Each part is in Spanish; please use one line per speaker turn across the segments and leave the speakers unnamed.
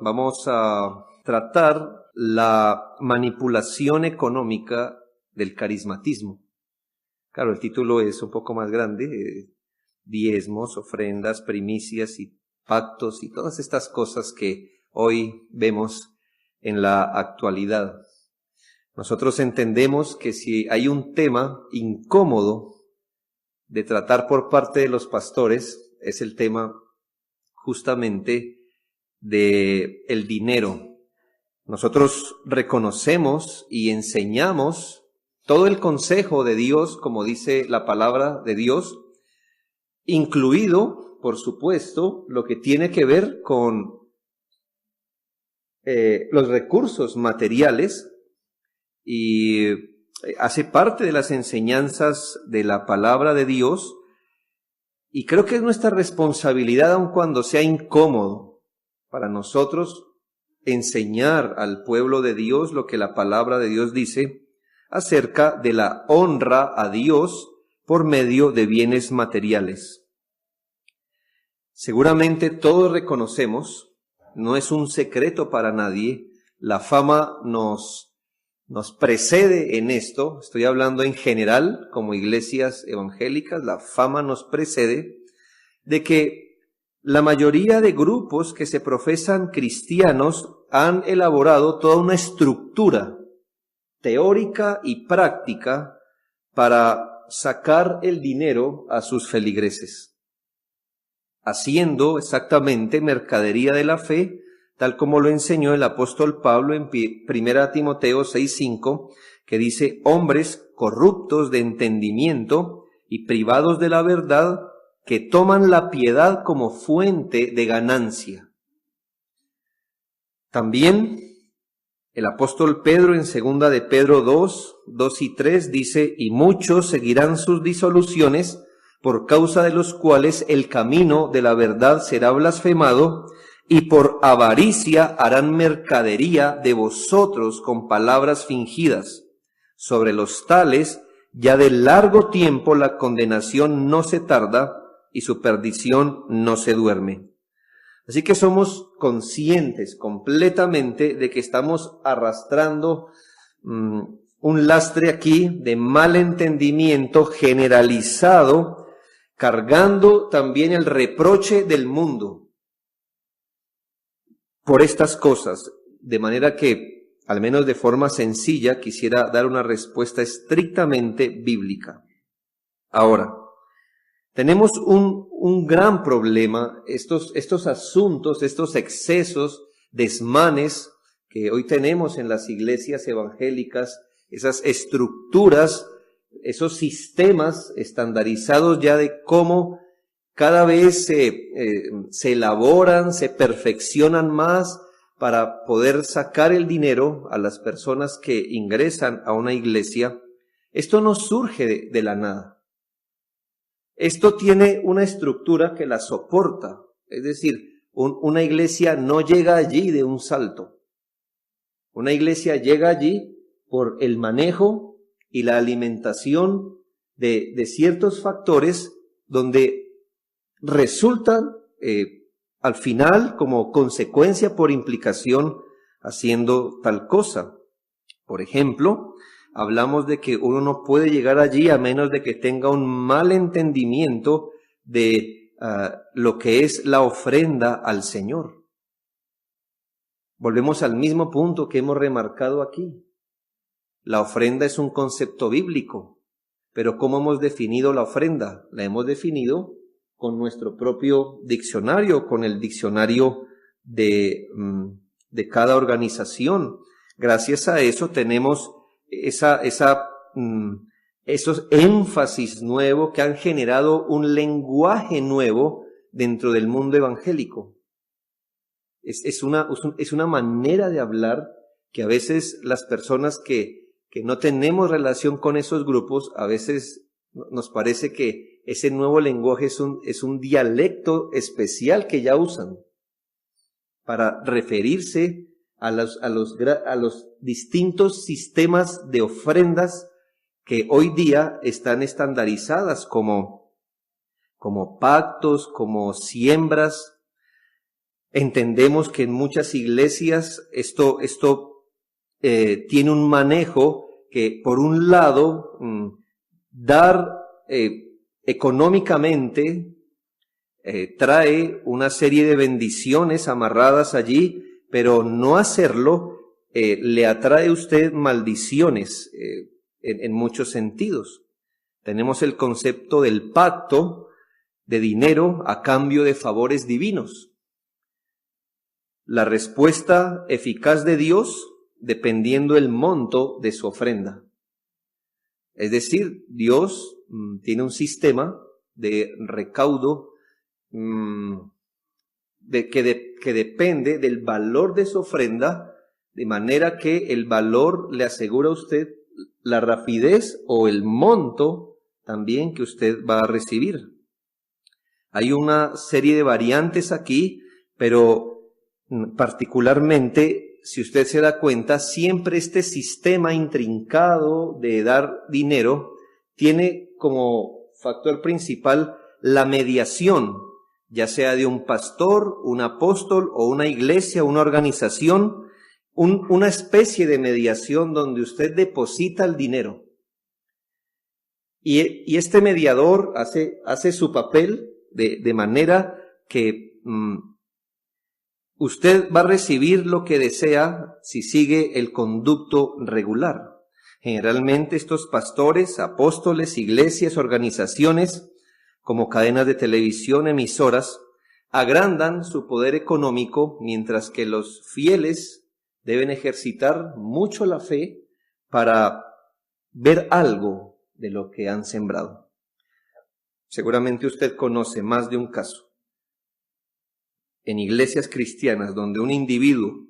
vamos a tratar la manipulación económica del carismatismo. Claro, el título es un poco más grande, diezmos, ofrendas, primicias y pactos y todas estas cosas que hoy vemos en la actualidad. Nosotros entendemos que si hay un tema incómodo de tratar por parte de los pastores, es el tema justamente de el dinero. Nosotros reconocemos y enseñamos todo el consejo de Dios, como dice la palabra de Dios, incluido, por supuesto, lo que tiene que ver con los recursos materiales, y hace parte de las enseñanzas de la palabra de Dios, y creo que es nuestra responsabilidad, aun cuando sea incómodo para nosotros, enseñar al pueblo de Dios lo que la palabra de Dios dice acerca de la honra a Dios por medio de bienes materiales. Seguramente todos reconocemos, no es un secreto para nadie, la fama nos precede en esto. Estoy hablando en general, como iglesias evangélicas, la fama nos precede de que la mayoría de grupos que se profesan cristianos han elaborado toda una estructura teórica y práctica para sacar el dinero a sus feligreses, haciendo exactamente mercadería de la fe, tal como lo enseñó el apóstol Pablo en 1 Timoteo 6:5, que dice: hombres corruptos de entendimiento y privados de la verdad, que toman la piedad como fuente de ganancia. También el apóstol Pedro en 2 de Pedro 2 y 3 dice: y muchos seguirán sus disoluciones, por causa de los cuales el camino de la verdad será blasfemado, y por avaricia harán mercadería de vosotros con palabras fingidas. Sobre los tales, ya de largo tiempo la condenación no se tarda, y su perdición no se duerme. Así que somos conscientes completamente de que estamos arrastrando un lastre aquí de mal entendimiento generalizado, cargando también el reproche del mundo por estas cosas, de manera que, al menos de forma sencilla, quisiera dar una respuesta estrictamente bíblica. Ahora, tenemos un gran problema, estos asuntos, estos excesos, desmanes que hoy tenemos en las iglesias evangélicas, esas estructuras, esos sistemas estandarizados ya de cómo cada vez se elaboran, se perfeccionan más para poder sacar el dinero a las personas que ingresan a una iglesia. Esto no surge de la nada. Esto tiene una estructura que la soporta. Es decir, una iglesia no llega allí de un salto. Una iglesia llega allí por el manejo y la alimentación de ciertos factores donde resultan al final, como consecuencia por implicación, haciendo tal cosa. Por ejemplo, hablamos de que uno no puede llegar allí a menos de que tenga un mal entendimiento de lo que es la ofrenda al Señor. Volvemos al mismo punto que hemos remarcado aquí. La ofrenda es un concepto bíblico, pero ¿cómo hemos definido la ofrenda? La hemos definido con nuestro propio diccionario, con el diccionario de cada organización. Gracias a eso tenemos esos énfasis nuevos que han generado un lenguaje nuevo dentro del mundo evangélico. Es una manera de hablar que a veces las personas que no tenemos relación con esos grupos, a veces nos parece que ese nuevo lenguaje es un dialecto especial que ya usan para referirse a los distintos sistemas de ofrendas que hoy día están estandarizadas como pactos, como siembras. Entendemos que en muchas iglesias esto tiene un manejo que, por un lado, dar económicamente trae una serie de bendiciones amarradas allí, pero no hacerlo le atrae a usted maldiciones en muchos sentidos. Tenemos el concepto del pacto de dinero a cambio de favores divinos. La respuesta eficaz de Dios dependiendo del monto de su ofrenda. Es decir, Dios tiene un sistema de recaudo que depende del valor de su ofrenda, de manera que el valor le asegura a usted la rapidez o el monto también que usted va a recibir. Hay una serie de variantes aquí, pero particularmente, si usted se da cuenta, siempre este sistema intrincado de dar dinero tiene como factor principal la mediación, ya sea de un pastor, un apóstol o una iglesia, una organización, una especie de mediación donde usted deposita el dinero. Y este mediador hace su papel de manera que usted va a recibir lo que desea si sigue el conducto regular. Generalmente estos pastores, apóstoles, iglesias, organizaciones, como cadenas de televisión, emisoras, agrandan su poder económico, mientras que los fieles deben ejercitar mucho la fe para ver algo de lo que han sembrado. Seguramente usted conoce más de un caso en iglesias cristianas donde un individuo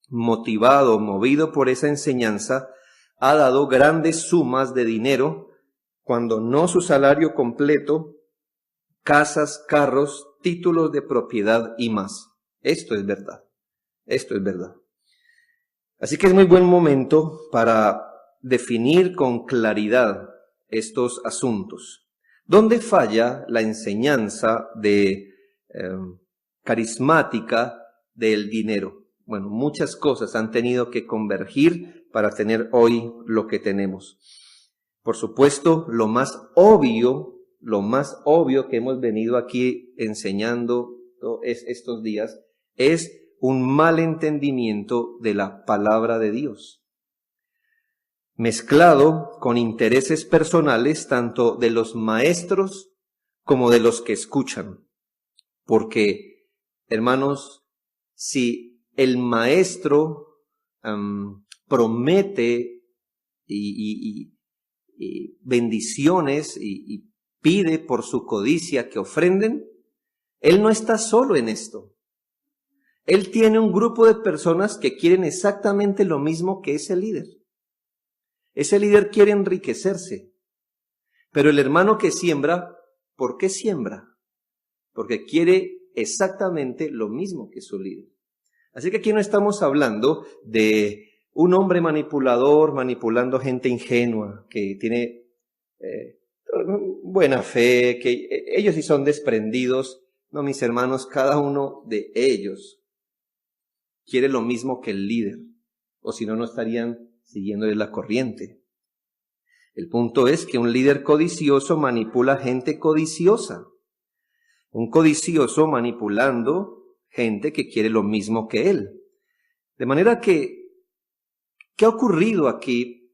motivado, movido por esa enseñanza, ha dado grandes sumas de dinero, cuando no su salario completo, casas, carros, títulos de propiedad y más. Esto es verdad. Esto es verdad. Así que es muy buen momento para definir con claridad estos asuntos. ¿Dónde falla la enseñanza carismática del dinero? Bueno, muchas cosas han tenido que convergir para tener hoy lo que tenemos. Por supuesto, lo más obvio que hemos venido aquí enseñando estos días es un mal entendimiento de la palabra de Dios, mezclado con intereses personales tanto de los maestros como de los que escuchan. Porque, hermanos, si el maestro promete y bendiciones y pide por su codicia que ofrenden, él no está solo en esto. Él tiene un grupo de personas que quieren exactamente lo mismo que ese líder. Ese líder quiere enriquecerse. Pero el hermano que siembra, ¿por qué siembra? Porque quiere exactamente lo mismo que su líder. Así que aquí no estamos hablando de un hombre manipulador manipulando gente ingenua que tiene buena fe, que ellos sí son desprendidos. No, mis hermanos, cada uno de ellos quiere lo mismo que el líder, o si no, no estarían siguiéndole la corriente. El punto es que un líder codicioso manipula gente codiciosa. Un codicioso manipulando gente que quiere lo mismo que él. De manera que, ¿qué ha ocurrido aquí?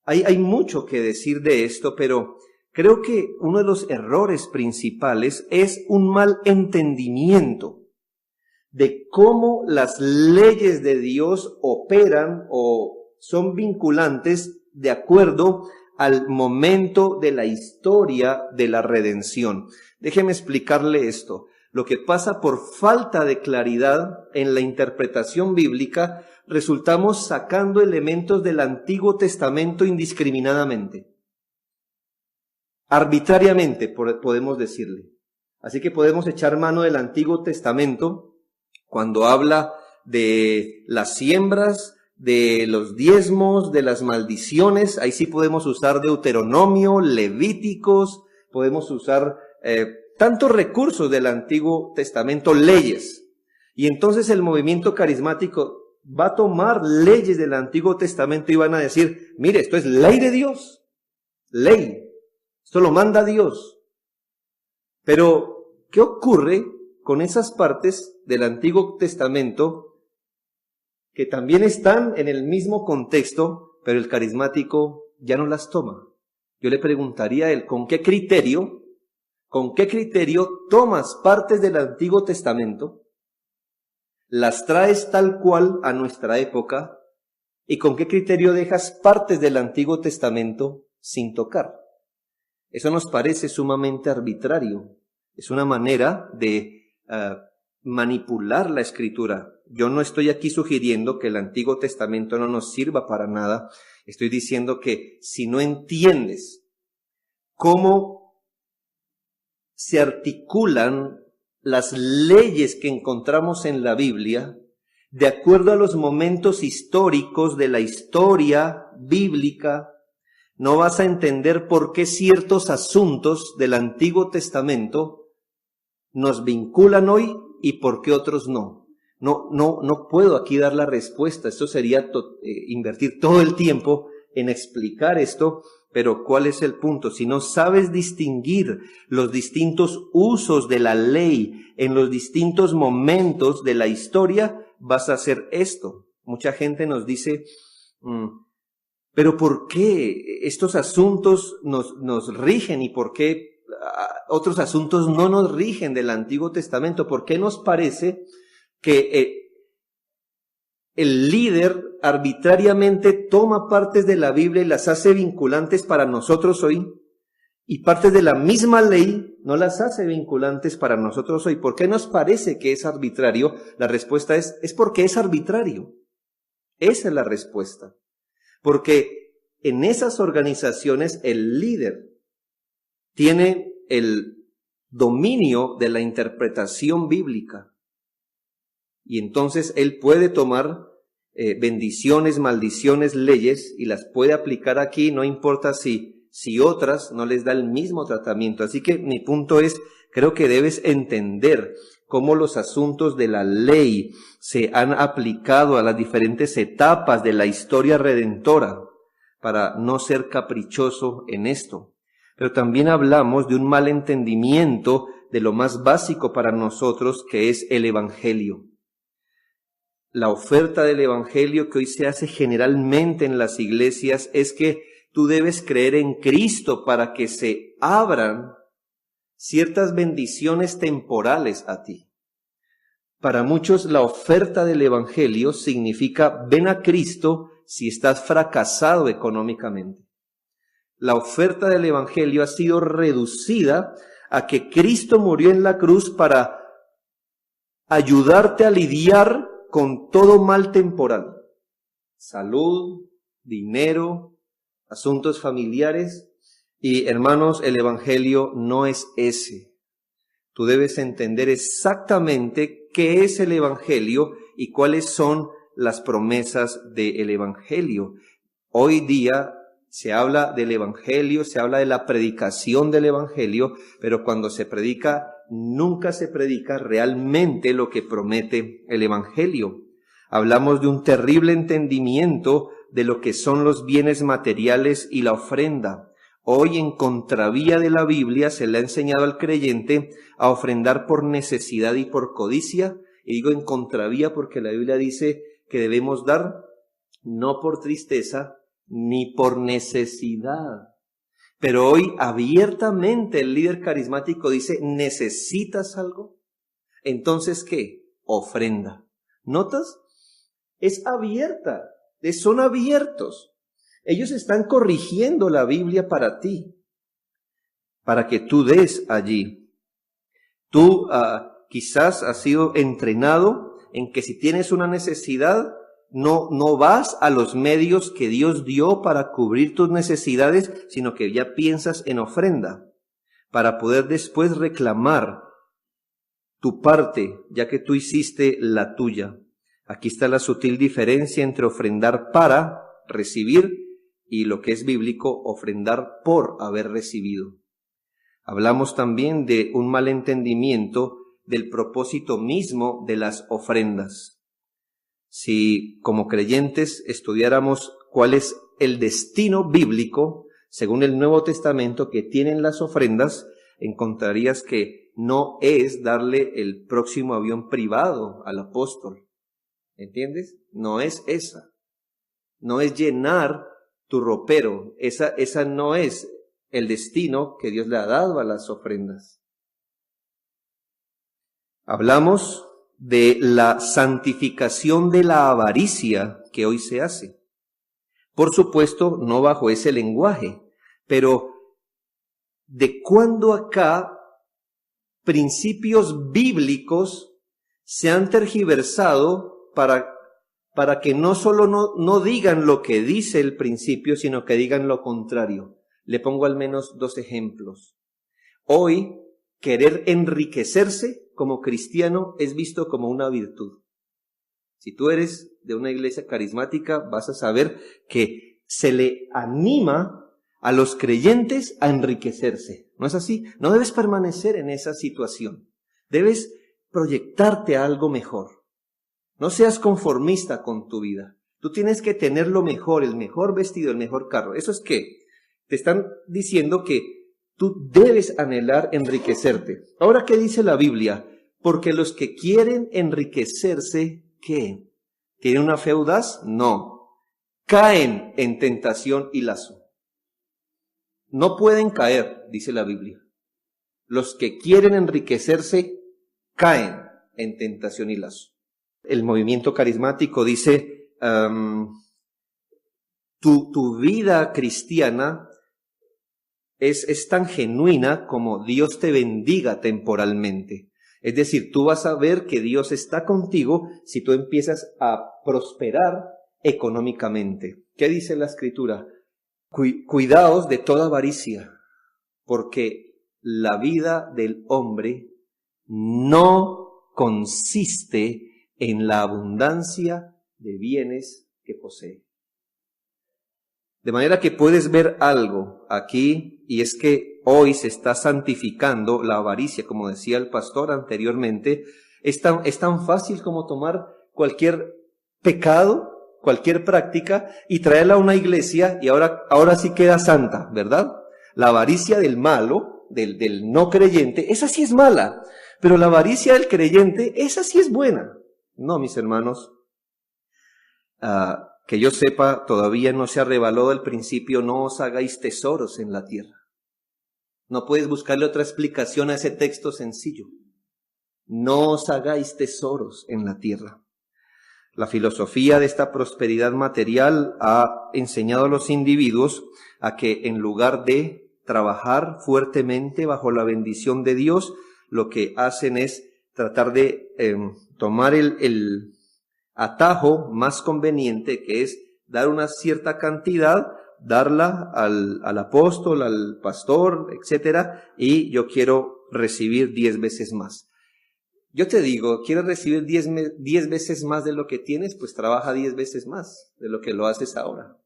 Hay mucho que decir de esto, pero creo que uno de los errores principales es un mal entendimiento de cómo las leyes de Dios operan o son vinculantes de acuerdo al momento de la historia de la redención. Déjeme explicarle esto. Lo que pasa por falta de claridad en la interpretación bíblica, resultamos sacando elementos del Antiguo Testamento indiscriminadamente. Arbitrariamente, podemos decirle. Así que podemos echar mano del Antiguo Testamento cuando habla de las siembras, de los diezmos, de las maldiciones. Ahí sí podemos usar Deuteronomio, Levíticos, podemos usar tantos recursos del Antiguo Testamento, leyes. Y entonces el movimiento carismático va a tomar leyes del Antiguo Testamento y van a decir, mire, esto es ley de Dios, ley, esto lo manda Dios. Pero, ¿qué ocurre con esas partes del Antiguo Testamento que también están en el mismo contexto, pero el carismático ya no las toma? Yo le preguntaría a él, ¿con qué criterio tomas partes del Antiguo Testamento, las traes tal cual a nuestra época, y con qué criterio dejas partes del Antiguo Testamento sin tocar? Eso nos parece sumamente arbitrario. Es una manera de manipular la Escritura. Yo no estoy aquí sugiriendo que el Antiguo Testamento no nos sirva para nada. Estoy diciendo que si no entiendes cómo se articulan las leyes que encontramos en la Biblia, de acuerdo a los momentos históricos de la historia bíblica, no vas a entender por qué ciertos asuntos del Antiguo Testamento nos vinculan hoy y por qué otros no. No puedo aquí dar la respuesta. Esto sería invertir todo el tiempo en explicar esto, pero ¿cuál es el punto? Si no sabes distinguir los distintos usos de la ley en los distintos momentos de la historia, vas a hacer esto. Mucha gente nos dice, pero ¿por qué estos asuntos nos rigen y por qué otros asuntos no nos rigen del Antiguo Testamento? ¿Por qué nos parece que el líder arbitrariamente toma partes de la Biblia y las hace vinculantes para nosotros hoy, y partes de la misma ley no las hace vinculantes para nosotros hoy? ¿Por qué nos parece que es arbitrario? La respuesta es porque es arbitrario. Esa es la respuesta. Porque en esas organizaciones el líder tiene el dominio de la interpretación bíblica. Y entonces él puede tomar bendiciones, maldiciones, leyes y las puede aplicar aquí, no importa si otras no les da el mismo tratamiento. Así que mi punto es, creo que debes entender cómo los asuntos de la ley se han aplicado a las diferentes etapas de la historia redentora para no ser caprichoso en esto. Pero también hablamos de un mal entendimiento de lo más básico para nosotros, que es el Evangelio. La oferta del Evangelio que hoy se hace generalmente en las iglesias es que tú debes creer en Cristo para que se abran ciertas bendiciones temporales a ti. Para muchos la oferta del Evangelio significa ven a Cristo si estás fracasado económicamente. La oferta del Evangelio ha sido reducida a que Cristo murió en la cruz para ayudarte a lidiar con todo mal temporal. Salud, dinero, asuntos familiares. Y hermanos, el Evangelio no es ese. Tú debes entender exactamente qué es el Evangelio y cuáles son las promesas del Evangelio. Hoy día se habla del Evangelio, se habla de la predicación del Evangelio, pero cuando se predica, nunca se predica realmente lo que promete el Evangelio. Hablamos de un terrible entendimiento de lo que son los bienes materiales y la ofrenda. Hoy, en contravía de la Biblia, se le ha enseñado al creyente a ofrendar por necesidad y por codicia. Y digo en contravía porque la Biblia dice que debemos dar no por tristeza ni por necesidad. Pero hoy abiertamente el líder carismático dice, ¿necesitas algo? Entonces, ¿qué? Ofrenda. ¿Notas? Es abierta, son abiertos. Ellos están corrigiendo la Biblia para ti, para que tú des allí. Tú quizás has sido entrenado en que si tienes una necesidad, no vas a los medios que Dios dio para cubrir tus necesidades, sino que ya piensas en ofrenda, para poder después reclamar tu parte, ya que tú hiciste la tuya. Aquí está la sutil diferencia entre ofrendar para recibir y lo que es bíblico, ofrendar por haber recibido. Hablamos también de un mal entendimiento del propósito mismo de las ofrendas. Si como creyentes estudiáramos cuál es el destino bíblico, según el Nuevo Testamento, que tienen las ofrendas, encontrarías que no es darle el próximo avión privado al apóstol. ¿Entiendes? No es esa. No es llenar tu ropero. Esa no es el destino que Dios le ha dado a las ofrendas. Hablamos de la santificación de la avaricia que hoy se hace. Por supuesto, no bajo ese lenguaje, pero ¿de cuándo acá principios bíblicos se han tergiversado para que no solo no digan lo que dice el principio, sino que digan lo contrario? Le pongo al menos 2 ejemplos. Hoy, querer enriquecerse como cristiano es visto como una virtud. Si tú eres de una iglesia carismática, vas a saber que se le anima a los creyentes a enriquecerse. ¿No es así? No debes permanecer en esa situación. Debes proyectarte a algo mejor. No seas conformista con tu vida. Tú tienes que tener lo mejor, el mejor vestido, el mejor carro. ¿Eso es qué? Te están diciendo que tú debes anhelar enriquecerte. Ahora, ¿qué dice la Biblia? Porque los que quieren enriquecerse, ¿qué? ¿Tienen una fe audaz? No. Caen en tentación y lazo. No pueden caer, dice la Biblia. Los que quieren enriquecerse, caen en tentación y lazo. El movimiento carismático dice, tu vida cristiana es tan genuina como Dios te bendiga temporalmente. Es decir, tú vas a ver que Dios está contigo si tú empiezas a prosperar económicamente. ¿Qué dice la Escritura? Cuidaos de toda avaricia, porque la vida del hombre no consiste en la abundancia de bienes que posee. De manera que puedes ver algo aquí, y es que hoy se está santificando la avaricia, como decía el pastor anteriormente. Es tan fácil como tomar cualquier pecado, cualquier práctica, y traerla a una iglesia, y ahora sí queda santa, ¿verdad? La avaricia del malo, del no creyente, esa sí es mala, pero la avaricia del creyente, esa sí es buena. No, mis hermanos, que yo sepa, todavía no se ha revelado el principio, no os hagáis tesoros en la tierra. No puedes buscarle otra explicación a ese texto sencillo. No os hagáis tesoros en la tierra. La filosofía de esta prosperidad material ha enseñado a los individuos a que en lugar de trabajar fuertemente bajo la bendición de Dios, lo que hacen es tratar de tomar el atajo más conveniente, que es dar una cierta cantidad, darla al apóstol, al pastor, etcétera, y yo quiero recibir 10 veces más. Yo te digo, ¿quieres recibir 10 veces más de lo que tienes? Pues trabaja 10 veces más de lo que lo haces ahora.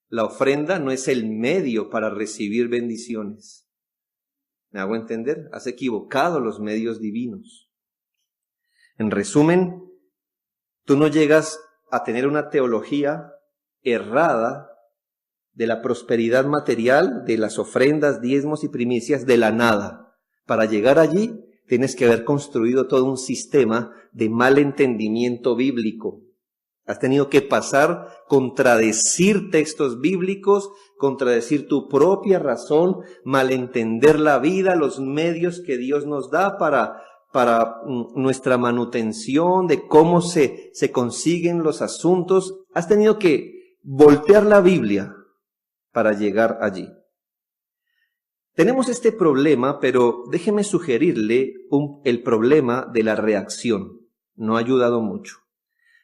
La ofrenda no es el medio para recibir bendiciones. ¿Me hago entender? Has equivocado los medios divinos. En resumen, tú no llegas a tener una teología errada de la prosperidad material, de las ofrendas, diezmos y primicias, de la nada. Para llegar allí, tienes que haber construido todo un sistema de mal entendimiento bíblico. Has tenido que pasar, contradecir textos bíblicos, contradecir tu propia razón, malentender la vida, los medios que Dios nos da para nuestra manutención, de cómo se consiguen los asuntos. Has tenido que voltear la Biblia para llegar allí. Tenemos este problema, pero déjeme sugerirle el problema de la reacción. No ha ayudado mucho.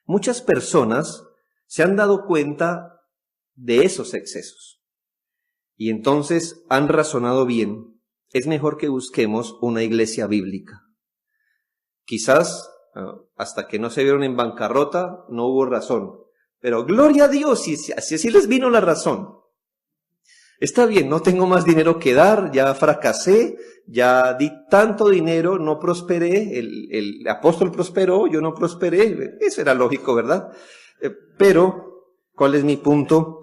Muchas personas se han dado cuenta de esos excesos y entonces han razonado bien. Es mejor que busquemos una iglesia bíblica. Quizás hasta que no se vieron en bancarrota no hubo razón, pero gloria a Dios, si así les vino la razón. Está bien, no tengo más dinero que dar, ya fracasé, ya di tanto dinero, no prosperé, el apóstol prosperó, yo no prosperé, eso era lógico, ¿verdad? Pero, ¿cuál es mi punto?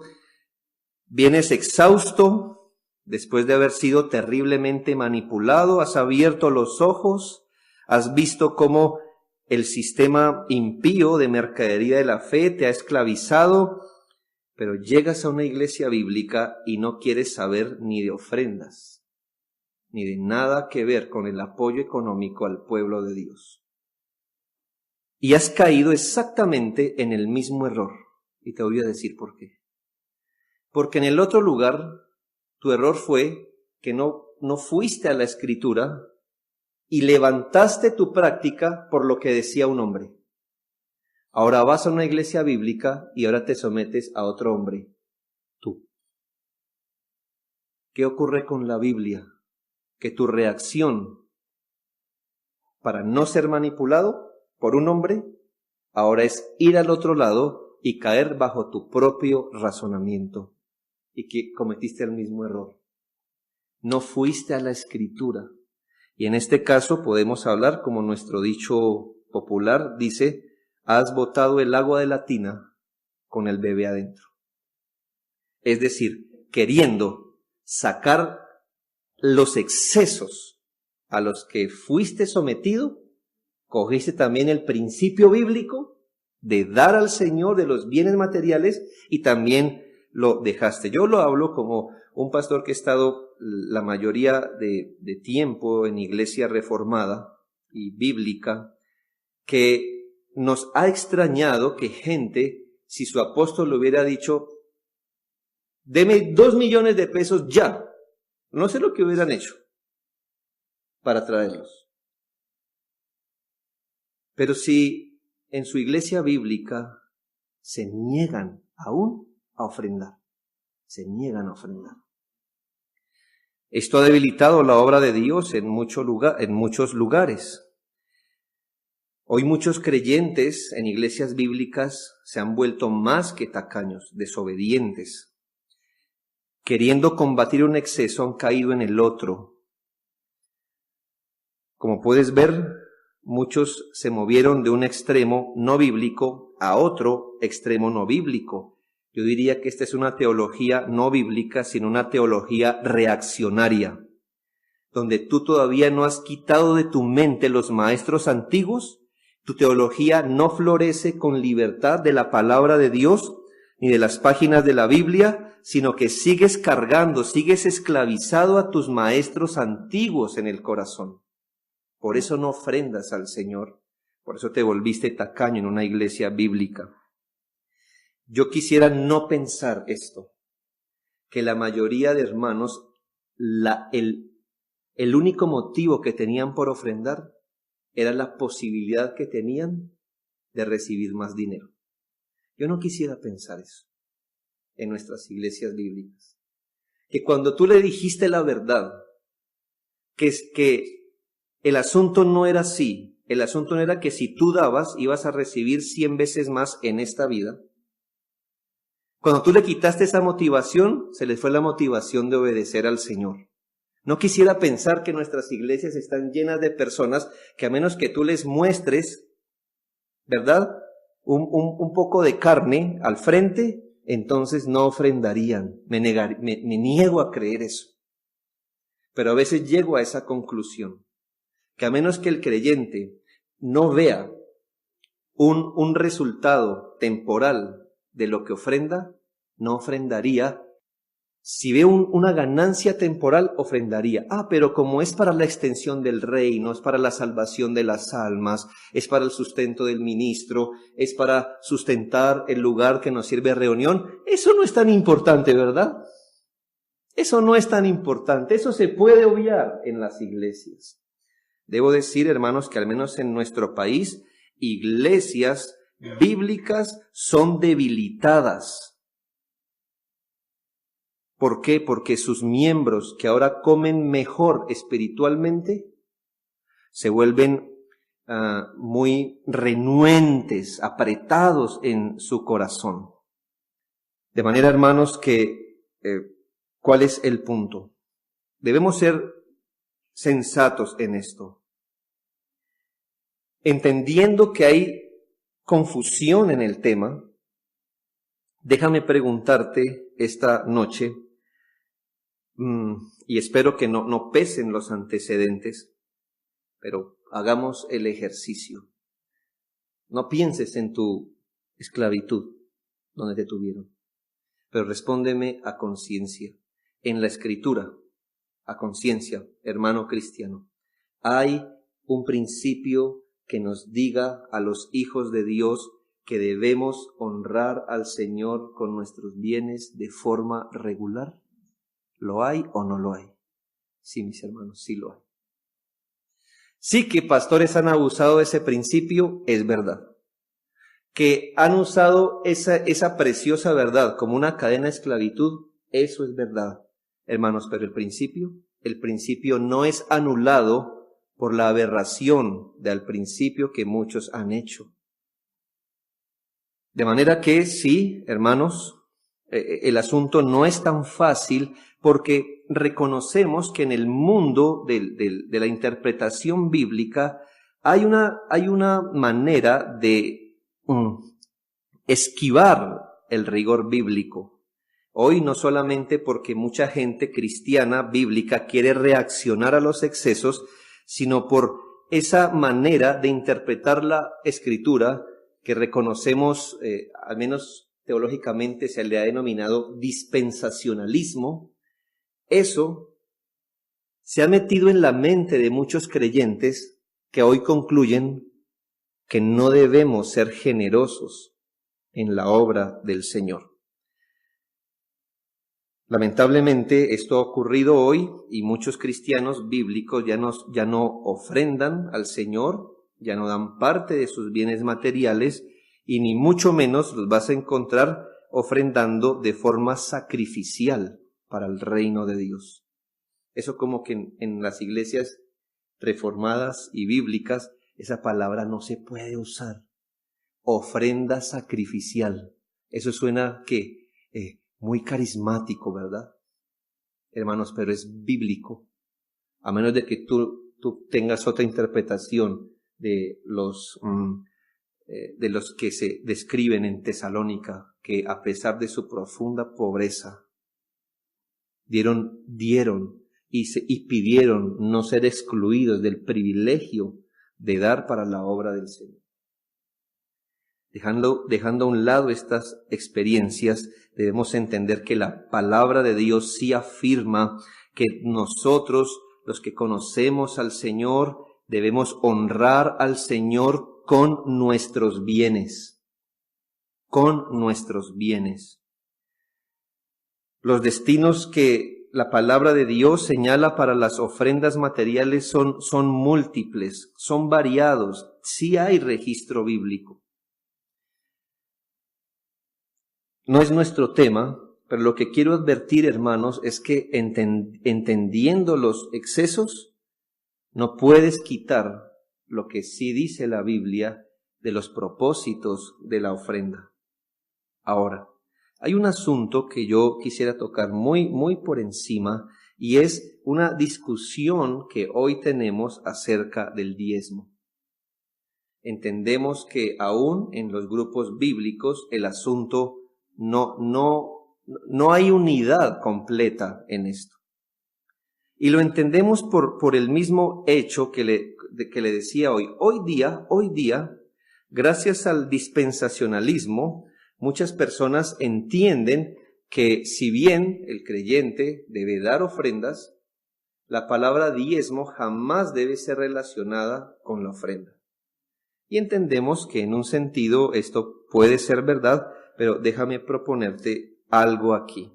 Vienes exhausto, después de haber sido terriblemente manipulado, has abierto los ojos, has visto cómo el sistema impío de mercadería de la fe te ha esclavizado, pero llegas a una iglesia bíblica y no quieres saber ni de ofrendas, ni de nada que ver con el apoyo económico al pueblo de Dios. Y has caído exactamente en el mismo error. Y te voy a decir por qué. Porque en el otro lugar, tu error fue que no fuiste a la Escritura y levantaste tu práctica por lo que decía un hombre. Ahora vas a una iglesia bíblica y ahora te sometes a otro hombre, tú. ¿Qué ocurre con la Biblia? Que tu reacción para no ser manipulado por un hombre, ahora es ir al otro lado y caer bajo tu propio razonamiento. Y que cometiste el mismo error. No fuiste a la Escritura. Y en este caso podemos hablar, como nuestro dicho popular dice, has botado el agua de la tina con el bebé adentro. Es decir, queriendo sacar los excesos a los que fuiste sometido, cogiste también el principio bíblico de dar al Señor de los bienes materiales y también lo dejaste. Yo lo hablo como un pastor que ha estado la mayoría de tiempo en iglesia reformada y bíblica, que nos ha extrañado que gente, si su apóstol le hubiera dicho, deme 2 millones de pesos ya, no sé lo que hubieran hecho para traerlos. Pero si en su iglesia bíblica se niegan aún a ofrendar, se niegan a ofrendar. Esto ha debilitado la obra de Dios en muchos lugares. Hoy muchos creyentes en iglesias bíblicas se han vuelto más que tacaños, desobedientes. Queriendo combatir un exceso han caído en el otro. Como puedes ver, muchos se movieron de un extremo no bíblico a otro extremo no bíblico. Yo diría que esta es una teología no bíblica, sino una teología reaccionaria, donde tú todavía no has quitado de tu mente los maestros antiguos. Tu teología no florece con libertad de la palabra de Dios ni de las páginas de la Biblia, sino que sigues cargando, sigues esclavizado a tus maestros antiguos en el corazón. Por eso no ofrendas al Señor, por eso te volviste tacaño en una iglesia bíblica. Yo quisiera no pensar esto, que la mayoría de hermanos, el único motivo que tenían por ofrendar era la posibilidad que tenían de recibir más dinero. Yo no quisiera pensar eso en nuestras iglesias bíblicas. Que cuando tú le dijiste la verdad, que el asunto no era así, el asunto no era que si tú dabas ibas a recibir 100 veces más en esta vida. Cuando tú le quitaste esa motivación, se les fue la motivación de obedecer al Señor. No quisiera pensar que nuestras iglesias están llenas de personas que a menos que tú les muestres, ¿verdad?, un poco de carne al frente, entonces no ofrendarían. Me niego a creer eso. Pero a veces llego a esa conclusión, que a menos que el creyente no vea un resultado temporal de lo que ofrenda, no ofrendaría. Si ve una ganancia temporal, ofrendaría. Pero como es para la extensión del reino, es para la salvación de las almas, es para el sustento del ministro, es para sustentar el lugar que nos sirve de reunión, eso no es tan importante, ¿verdad? Eso no es tan importante, eso se puede obviar en las iglesias. Debo decir, hermanos, que al menos en nuestro país, iglesias bíblicas son debilitadas. ¿Por qué? Porque sus miembros, que ahora comen mejor espiritualmente, se vuelven muy renuentes, apretados en su corazón. De manera, hermanos, que ¿Cuál es el punto? Debemos ser sensatos en esto, entendiendo que hay confusión en el tema. Déjame preguntarte esta noche, y espero que no pesen los antecedentes, pero hagamos el ejercicio. No pienses en tu esclavitud, donde te tuvieron, pero respóndeme a conciencia. En la Escritura, a conciencia, hermano cristiano, hay un principio que nos diga a los hijos de Dios que debemos honrar al Señor con nuestros bienes de forma regular. ¿Lo hay o no lo hay? Sí, mis hermanos, sí lo hay. Sí que pastores han abusado de ese principio, es verdad. Que han usado esa preciosa verdad como una cadena de esclavitud, eso es verdad. Hermanos, pero el principio no es anulado por la aberración del principio que muchos han hecho. De manera que sí, hermanos, el asunto no es tan fácil porque reconocemos que en el mundo de la interpretación bíblica hay una manera de esquivar el rigor bíblico. Hoy no solamente porque mucha gente cristiana bíblica quiere reaccionar a los excesos, sino por esa manera de interpretar la Escritura que reconocemos, al menos teológicamente se le ha denominado dispensacionalismo. Eso se ha metido en la mente de muchos creyentes que hoy concluyen que no debemos ser generosos en la obra del Señor. Lamentablemente esto ha ocurrido hoy y muchos cristianos bíblicos ya no ofrendan al Señor, ya no dan parte de sus bienes materiales y ni mucho menos los vas a encontrar ofrendando de forma sacrificial para el reino de Dios. Eso como que en las iglesias reformadas y bíblicas esa palabra no se puede usar. Ofrenda sacrificial. Eso suena que muy carismático, ¿verdad? Hermanos, pero es bíblico. A menos de que tú tengas otra interpretación de los que se describen en Tesalónica, que a pesar de su profunda pobreza, dieron y pidieron no ser excluidos del privilegio de dar para la obra del Señor. Dejando a un lado estas experiencias, debemos entender que la palabra de Dios sí afirma que nosotros, los que conocemos al Señor, debemos honrar al Señor con nuestros bienes. Con nuestros bienes. Los destinos que la palabra de Dios señala para las ofrendas materiales son múltiples, son variados. Sí hay registro bíblico. No es nuestro tema, pero lo que quiero advertir, hermanos, es que entendiendo los excesos, no puedes quitar lo que sí dice la Biblia de los propósitos de la ofrenda. Ahora, hay un asunto que yo quisiera tocar muy por encima y es una discusión que hoy tenemos acerca del diezmo. Entendemos que aún en los grupos bíblicos el asunto no hay unidad completa en esto. Y lo entendemos por el mismo hecho que le decía hoy. Hoy día, gracias al dispensacionalismo, muchas personas entienden que si bien el creyente debe dar ofrendas, la palabra diezmo jamás debe ser relacionada con la ofrenda. Y entendemos que en un sentido esto puede ser verdad, pero déjame proponerte algo aquí.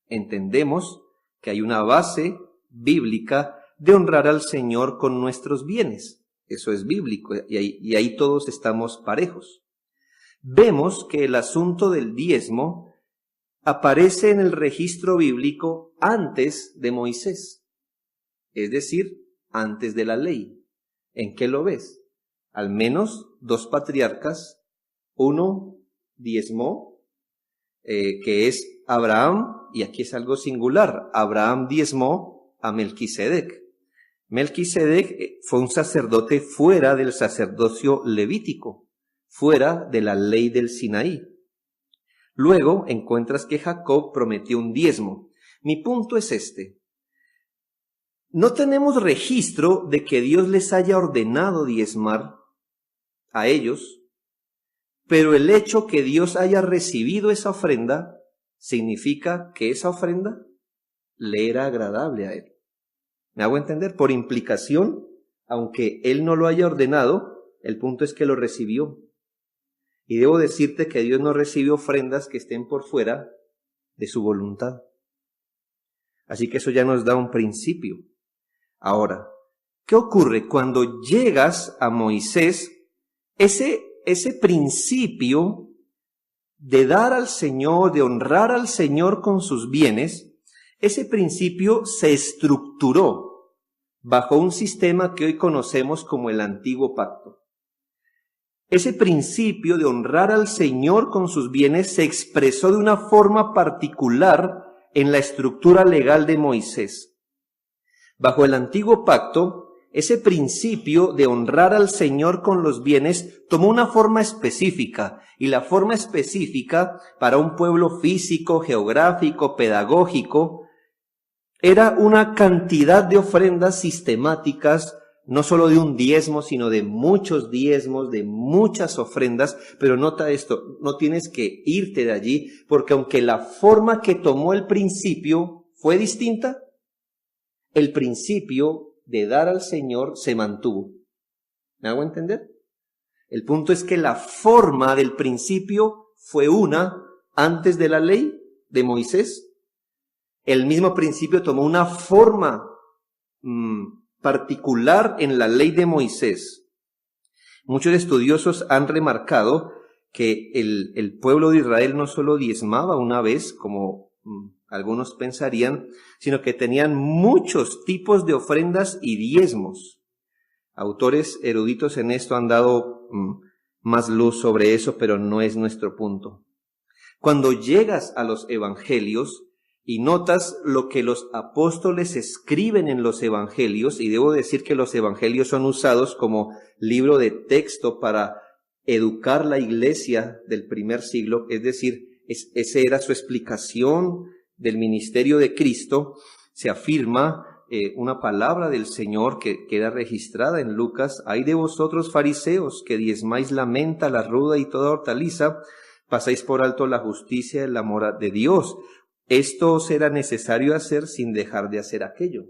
Entendemos que hay una base bíblica de honrar al Señor con nuestros bienes. Eso es bíblico y ahí todos estamos parejos. Vemos que el asunto del diezmo aparece en el registro bíblico antes de Moisés, es decir, antes de la ley. ¿En qué lo ves? Al menos 2 patriarcas, uno diezmó, que es Abraham, y aquí es algo singular, Abraham diezmó a Melquisedec. Melquisedec fue un sacerdote fuera del sacerdocio levítico, fuera de la ley del Sinaí. Luego encuentras que Jacob prometió un diezmo. Mi punto es este. No tenemos registro de que Dios les haya ordenado diezmar a ellos, pero el hecho que Dios haya recibido esa ofrenda significa que esa ofrenda le era agradable a él. ¿Me hago entender? Por implicación, aunque él no lo haya ordenado, el punto es que lo recibió. Y debo decirte que Dios no recibe ofrendas que estén por fuera de su voluntad. Así que eso ya nos da un principio. Ahora, ¿qué ocurre cuando llegas a Moisés? Ese principio de dar al Señor, de honrar al Señor con sus bienes, ese principio se estructuró bajo un sistema que hoy conocemos como el Antiguo Pacto. Ese principio de honrar al Señor con sus bienes se expresó de una forma particular en la estructura legal de Moisés. Bajo el Antiguo Pacto, ese principio de honrar al Señor con los bienes tomó una forma específica, y la forma específica para un pueblo físico, geográfico, pedagógico, era una cantidad de ofrendas sistemáticas, no solo de un diezmo, sino de muchos diezmos, de muchas ofrendas. Pero nota esto, no tienes que irte de allí, porque aunque la forma que tomó el principio fue distinta, el principio de dar al Señor se mantuvo. ¿Me hago entender? El punto es que la forma del principio fue una antes de la ley de Moisés. El mismo principio tomó una forma particular en la ley de Moisés. Muchos estudiosos han remarcado que el pueblo de Israel no solo diezmaba una vez, como algunos pensarían, sino que tenían muchos tipos de ofrendas y diezmos. Autores eruditos en esto han dado más luz sobre eso, pero no es nuestro punto. Cuando llegas a los evangelios y notas lo que los apóstoles escriben en los evangelios, y debo decir que los evangelios son usados como libro de texto para educar la iglesia del primer siglo, es decir, esa era su explicación del ministerio de Cristo. Se afirma una palabra del Señor que queda registrada en Lucas: «Ay de vosotros, fariseos, que diezmáis la menta, la ruda y toda hortaliza, pasáis por alto la justicia y el amor de Dios. Esto os era necesario hacer sin dejar de hacer aquello».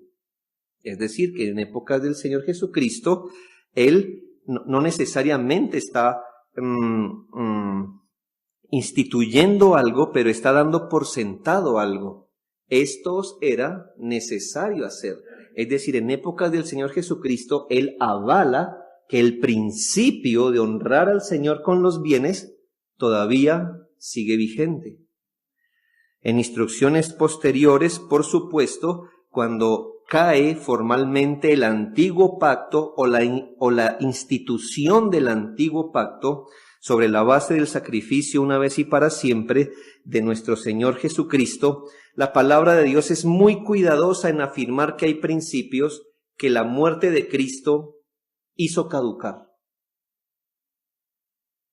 Es decir, que en épocas del Señor Jesucristo, Él no necesariamente está instituyendo algo, pero está dando por sentado algo. Esto os era necesario hacer. Es decir, en épocas del Señor Jesucristo, Él avala que el principio de honrar al Señor con los bienes todavía sigue vigente. En instrucciones posteriores, por supuesto, cuando cae formalmente el antiguo pacto o la institución del antiguo pacto sobre la base del sacrificio una vez y para siempre de nuestro Señor Jesucristo, la palabra de Dios es muy cuidadosa en afirmar que hay principios que la muerte de Cristo hizo caducar.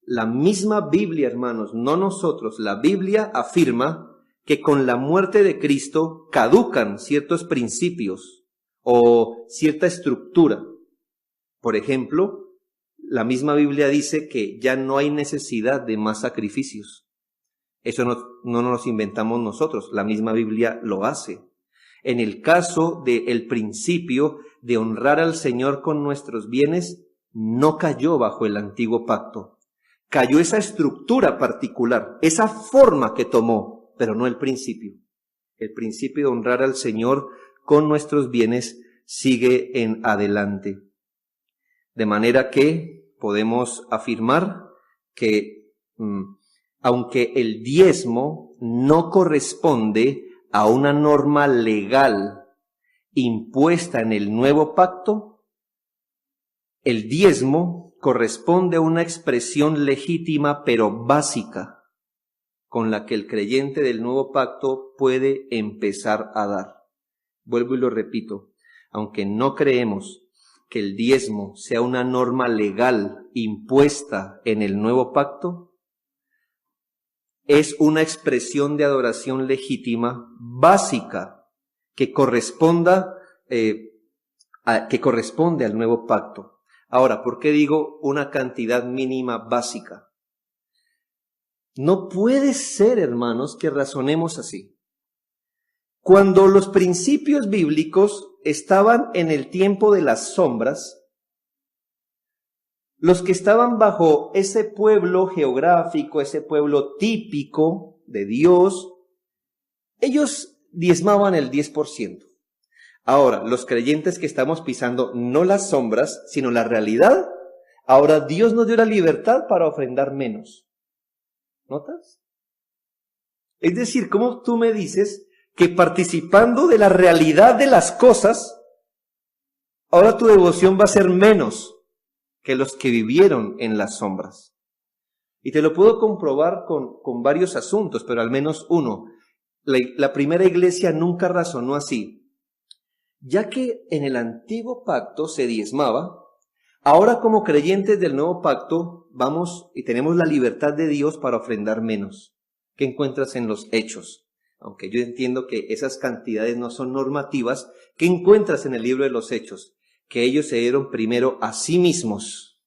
La misma Biblia, hermanos, no nosotros, la Biblia afirma que con la muerte de Cristo caducan ciertos principios o cierta estructura. Por ejemplo, la misma Biblia dice que ya no hay necesidad de más sacrificios. Eso no nos lo inventamos nosotros, la misma Biblia lo hace. En el caso del principio de honrar al Señor con nuestros bienes, no cayó bajo el antiguo pacto. Cayó esa estructura particular, esa forma que tomó, pero no el principio. El principio de honrar al Señor con nuestros bienes sigue en adelante. De manera que podemos afirmar que aunque el diezmo no corresponde a una norma legal impuesta en el nuevo pacto, el diezmo corresponde a una expresión legítima pero básica, con la que el creyente del nuevo pacto puede empezar a dar. Vuelvo y lo repito, aunque no creemos que el diezmo sea una norma legal impuesta en el nuevo pacto, es una expresión de adoración legítima, básica, que corresponde al nuevo pacto. Ahora, ¿por qué digo una cantidad mínima básica? No puede ser, hermanos, que razonemos así. Cuando los principios bíblicos estaban en el tiempo de las sombras, los que estaban bajo ese pueblo geográfico, ese pueblo típico de Dios, ellos diezmaban el 10%. Ahora, los creyentes que estamos pisando no las sombras, sino la realidad, ahora Dios nos dio la libertad para ofrendar menos. ¿Notas? Es decir, ¿cómo tú me dices que participando de la realidad de las cosas, ahora tu devoción va a ser menos que los que vivieron en las sombras? Y te lo puedo comprobar con varios asuntos, pero al menos uno. La primera iglesia nunca razonó así. Ya que en el antiguo pacto se diezmaba, ahora como creyentes del nuevo pacto vamos y tenemos la libertad de Dios para ofrendar menos. ¿Qué encuentras en los Hechos? Aunque yo entiendo que esas cantidades no son normativas, ¿qué encuentras en el libro de los Hechos? Que ellos se dieron primero a sí mismos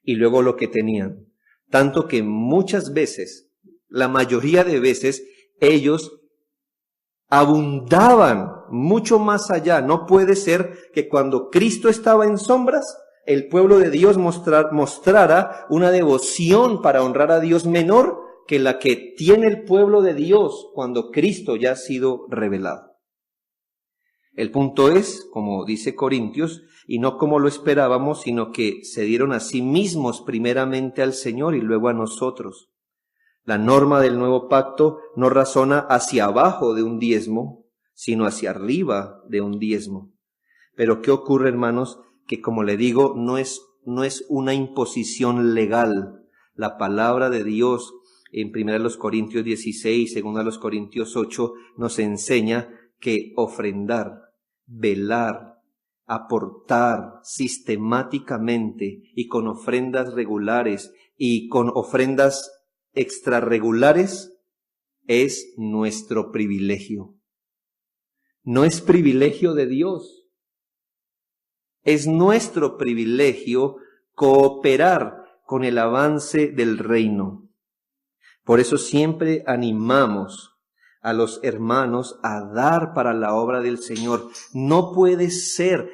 y luego lo que tenían. Tanto que muchas veces, la mayoría de veces, ellos abundaban mucho más allá. No puede ser que cuando Cristo estaba en sombras, el pueblo de Dios mostrara una devoción para honrar a Dios menor que la que tiene el pueblo de Dios cuando Cristo ya ha sido revelado. El punto es, como dice Corintios, y no como lo esperábamos, sino que se dieron a sí mismos primeramente al Señor y luego a nosotros. La norma del nuevo pacto no razona hacia abajo de un diezmo, sino hacia arriba de un diezmo. Pero ¿qué ocurre, hermanos? Que como le digo, no es una imposición legal. La palabra de Dios en 1 Corintios 16, 2 Corintios 8, nos enseña que ofrendar, velar, aportar sistemáticamente y con ofrendas regulares y con ofrendas extrarregulares es nuestro privilegio. No es privilegio de Dios. Es nuestro privilegio cooperar con el avance del reino. Por eso siempre animamos a los hermanos a dar para la obra del Señor. No puede ser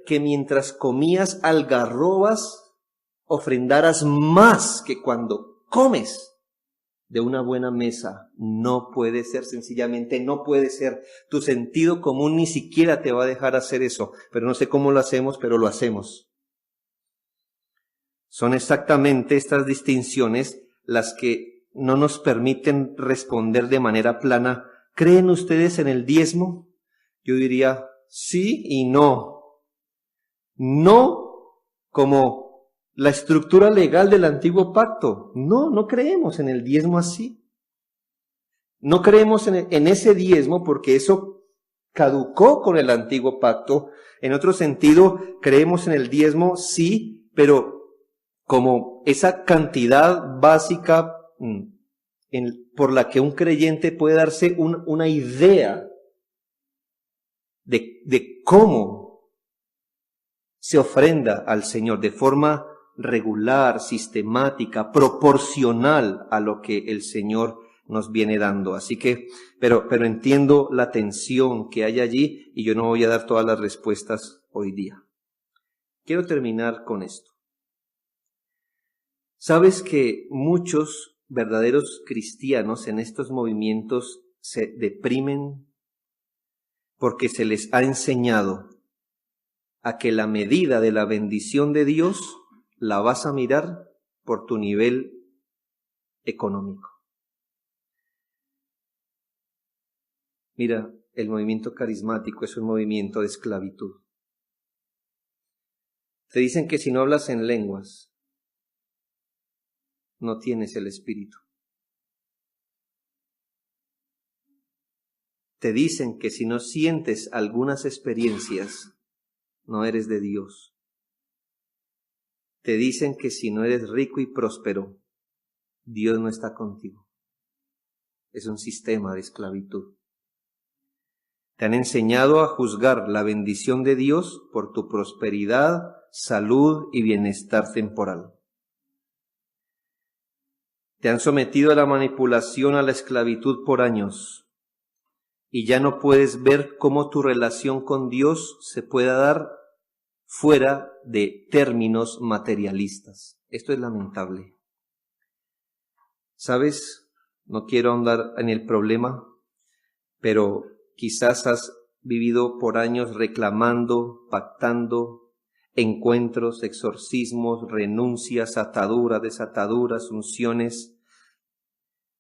que mientras comías algarrobas ofrendaras más que cuando comes de una buena mesa. No puede ser, sencillamente no puede ser. Tu sentido común ni siquiera te va a dejar hacer eso. Pero no sé cómo lo hacemos, pero lo hacemos. Son exactamente estas distinciones las que no nos permiten responder de manera plana. ¿Creen ustedes en el diezmo? Yo diría sí y no. No como la estructura legal del antiguo pacto. No creemos en el diezmo así. No creemos en ese diezmo porque eso caducó con el antiguo pacto. En otro sentido, creemos en el diezmo sí, pero como esa cantidad básica por la que un creyente puede darse una idea de cómo se ofrenda al Señor de forma regular, sistemática, proporcional a lo que el Señor nos viene dando. Así que, pero entiendo la tensión que hay allí y yo no voy a dar todas las respuestas hoy día. Quiero terminar con esto. ¿Sabes que muchos verdaderos cristianos en estos movimientos se deprimen porque se les ha enseñado a que la medida de la bendición de Dios la vas a mirar por tu nivel económico? Mira, el movimiento carismático es un movimiento de esclavitud. Te dicen que si no hablas en lenguas, no tienes el Espíritu. te dicen que si no sientes algunas experiencias, no eres de Dios. Te dicen que si no eres rico y próspero, Dios no está contigo. Es un sistema de esclavitud. Te han enseñado a juzgar la bendición de Dios por tu prosperidad, salud y bienestar temporal. Te han sometido a la manipulación, a la esclavitud por años, y ya no puedes ver cómo tu relación con Dios se pueda dar fuera de términos materialistas. Esto es lamentable. ¿Sabes? No quiero ahondar en el problema, pero quizás has vivido por años reclamando, pactando, encuentros, exorcismos, renuncias, ataduras, desataduras, unciones,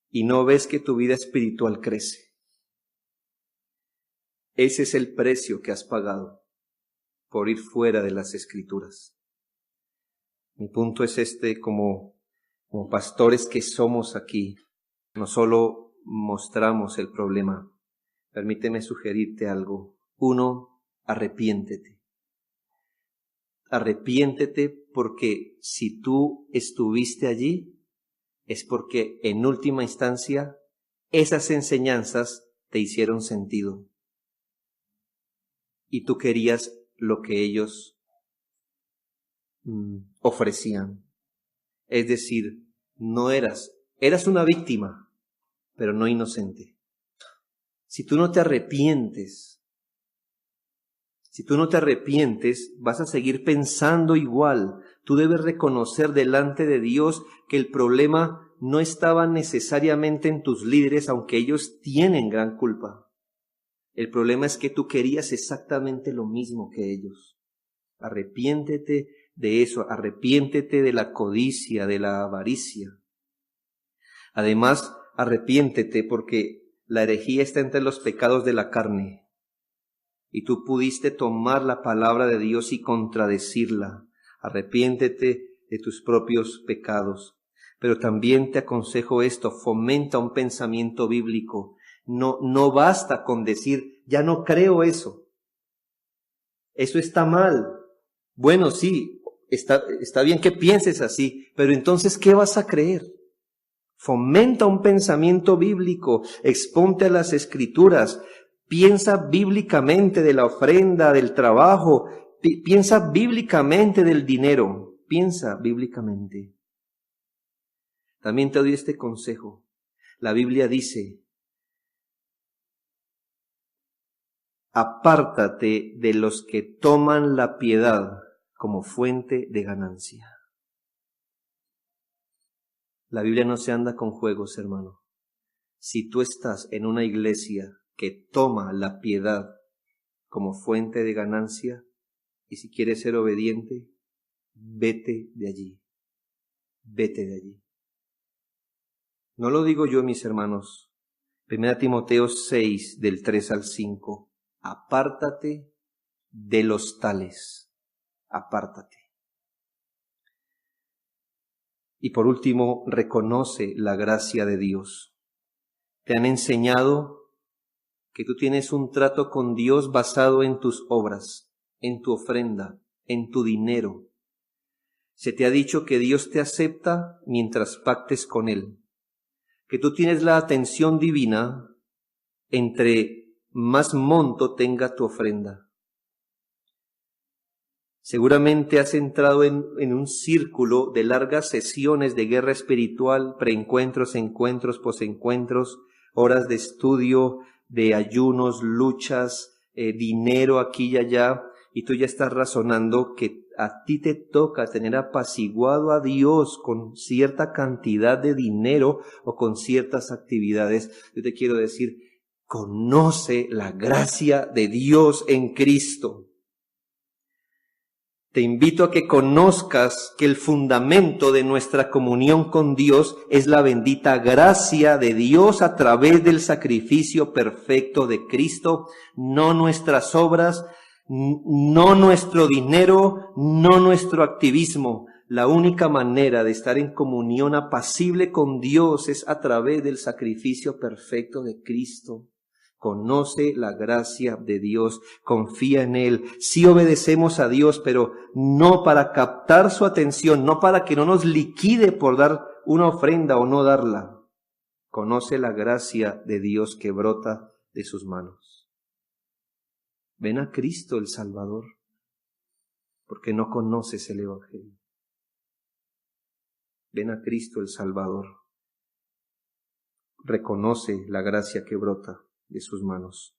y no ves que tu vida espiritual crece. Ese es el precio que has pagado por ir fuera de las Escrituras. Mi punto es este, como pastores que somos aquí, no solo mostramos el problema. Permíteme sugerirte algo. 1, arrepiéntete. Arrepiéntete porque si tú estuviste allí, es porque en última instancia esas enseñanzas te hicieron sentido. Y tú querías lo que ellos ofrecían. Es decir, no eras una víctima, pero no inocente. Si tú no te arrepientes, vas a seguir pensando igual. Tú debes reconocer delante de Dios que el problema no estaba necesariamente en tus líderes, aunque ellos tienen gran culpa. El problema es que tú querías exactamente lo mismo que ellos. Arrepiéntete de eso, arrepiéntete de la codicia, de la avaricia. Además, arrepiéntete porque la herejía está entre los pecados de la carne. Y tú pudiste tomar la palabra de Dios y contradecirla. Arrepiéntete de tus propios pecados. Pero también te aconsejo esto, fomenta un pensamiento bíblico. No basta con decir, ya no creo eso. Eso está mal. Bueno, sí, está bien que pienses así, pero entonces, ¿qué vas a creer? Fomenta un pensamiento bíblico, exponte a las Escrituras, piensa bíblicamente de la ofrenda, del trabajo, piensa bíblicamente del dinero, piensa bíblicamente. También te doy este consejo. La Biblia dice, apártate de los que toman la piedad como fuente de ganancia. La Biblia no se anda con juegos, hermano. Si tú estás en una iglesia que toma la piedad como fuente de ganancia, y si quieres ser obediente, vete de allí. Vete de allí. No lo digo yo, mis hermanos. 1 Timoteo 6, del 3 al 5. Apártate de los tales. Apártate. Y por último, reconoce la gracia de Dios. Te han enseñado que tú tienes un trato con Dios basado en tus obras, en tu ofrenda, en tu dinero. Se te ha dicho que Dios te acepta mientras pactes con Él, que tú tienes la atención divina entre más monto tenga tu ofrenda. Seguramente has entrado en un círculo de largas sesiones de guerra espiritual, preencuentros, encuentros, posencuentros, horas de estudio, de ayunos, luchas, dinero aquí y allá, y tú ya estás razonando que a ti te toca tener apaciguado a Dios con cierta cantidad de dinero o con ciertas actividades. Yo te quiero decir, conoce la gracia de Dios en Cristo. Te invito a que conozcas que el fundamento de nuestra comunión con Dios es la bendita gracia de Dios a través del sacrificio perfecto de Cristo, no nuestras obras, no nuestro dinero, no nuestro activismo. La única manera de estar en comunión apacible con Dios es a través del sacrificio perfecto de Cristo. Conoce la gracia de Dios, confía en Él. Sí obedecemos a Dios, pero no para captar su atención, no para que no nos liquide por dar una ofrenda o no darla. Conoce la gracia de Dios que brota de sus manos. Ven a Cristo el Salvador, porque no conoces el Evangelio. Ven a Cristo el Salvador. Reconoce la gracia que brota de sus manos.